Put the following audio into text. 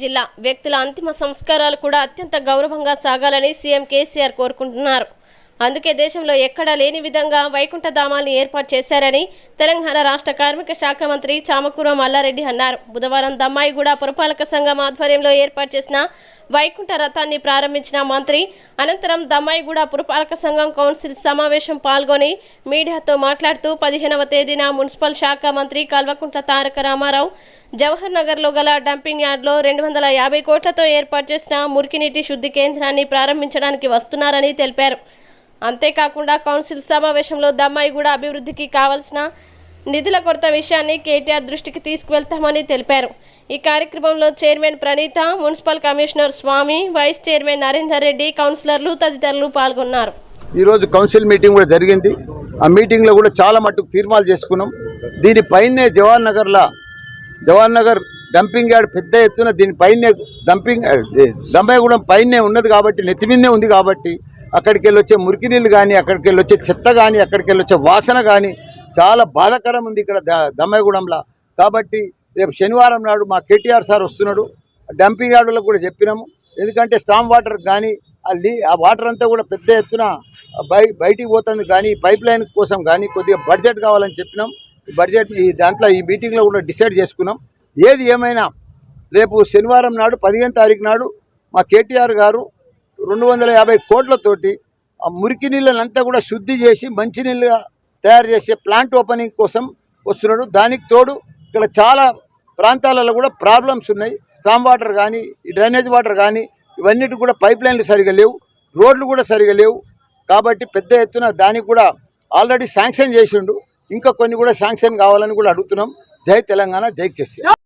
జిల్లా వ్యక్తుల అంతిమ సంస్కారాలు కూడా అత్యంత గౌరవంగా సాగాలని సీఎం కేసీఆర్ కోరుకుంటున్నారు. అందుకే దేశంలో ఎక్కడా లేని విధంగా వైకుంఠ ధామాన్ని ఏర్పాటు చేశారని తెలంగాణ రాష్ట్ర కార్మిక శాఖ మంత్రి చామకూర మల్లారెడ్డి అన్నారు. బుధవారం దమ్మాయిగూడ పురపాలక సంఘం ఆధ్వర్యంలో ఏర్పాటు చేసిన వైకుంఠ రథాన్ని ప్రారంభించిన మంత్రి అనంతరం దమ్మాయిగూడ పురపాలక సంఘం కౌన్సిల్ సమావేశం పాల్గొని మీడియాతో మాట్లాడుతూ 15వ తేదీన మున్సిపల్ శాఖ మంత్రి కల్వకుంట్ల తారక రామారావు జవహర్ నగర్లో గల డంపింగ్ యార్డ్లో 250 కోట్లతో ఏర్పాటు చేసిన మురికినీటి శుద్ధి కేంద్రాన్ని ప్రారంభించడానికి వస్తున్నారని తెలిపారు. అంతేకాకుండా కౌన్సిల్ సమావేశంలో దమ్మాయిగూడ అభివృద్ధికి కావాల్సిన నిధుల కొరత విషయాన్ని కేటీఆర్ దృష్టికి తీసుకువెళ్తామని తెలిపారు. ఈ కార్యక్రమంలో చైర్మన్ ప్రణీత, మున్సిపల్ కమిషనర్ స్వామి, వైస్ చైర్మన్ నరేందర్ రెడ్డి, కౌన్సిలర్లు తదితరులు పాల్గొన్నారు. ఈరోజు కౌన్సిల్ మీటింగ్ కూడా జరిగింది. ఆ మీటింగ్లో కూడా చాలా మట్టుకు తీర్మానాలు చేసుకున్నాం. దీనిపైనే జవహర్ నగర్ డంపింగ్ యార్డ్ పెద్ద ఎత్తున దీనిపైనే దమ్మాయిగూడెం పైనే ఉన్నది కాబట్టి, నెత్తిమీదే ఉంది కాబట్టి అక్కడికి వెళ్ళి వచ్చే మురికి నీళ్ళు కానీ, అక్కడికి వెళ్ళి వచ్చే చెత్త కానీ, అక్కడికి వెళ్ళి వచ్చే వాసన కానీ చాలా బాధాకరం ఉంది ఇక్కడ దమ్మాయిగూడెంలో. కాబట్టి రేపు శనివారం నాడు మా కేటీఆర్ సార్ వస్తున్నాడు. డంపింగ్ యార్డులకు కూడా చెప్పినాము. ఎందుకంటే స్టామ్ వాటర్ కానీ ఆ వాటర్ అంతా కూడా పెద్ద ఎత్తున బయటికి పోతుంది. కానీ పైప్ లైన్ కోసం కానీ కొద్దిగా బడ్జెట్ కావాలని చెప్పినాం. ఈ దాంట్లో ఈ మీటింగ్లో కూడా డిసైడ్ చేసుకున్నాం. ఏది ఏమైనా రేపు శనివారం నాడు 15వ తారీఖు నాడు మా కేటీఆర్ గారు 250 కోట్లతోటి ఆ మురికి నీళ్ళనంతా కూడా శుద్ధి చేసి మంచినీళ్ళుగా తయారు చేసే ప్లాంట్ ఓపెనింగ్ కోసం వస్తున్నాడు. దానికి తోడు ఇక్కడ చాలా ప్రాంతాలలో కూడా ప్రాబ్లమ్స్ ఉన్నాయి. స్టామ్ వాటర్ కానీ, ఈ డ్రైనేజ్ వాటర్ కానీ ఇవన్నిటి కూడా పైప్ లైన్లు సరిగా లేవు, రోడ్లు కూడా సరిగా లేవు. కాబట్టి పెద్ద ఎత్తున దానికి కూడా ఆల్రెడీ శాంక్షన్ చేసిండు. ఇంకా కొన్ని కూడా శాంక్షన్ కావాలని కూడా అడుగుతున్నాం. జై తెలంగాణ, జై కేసీఆర్.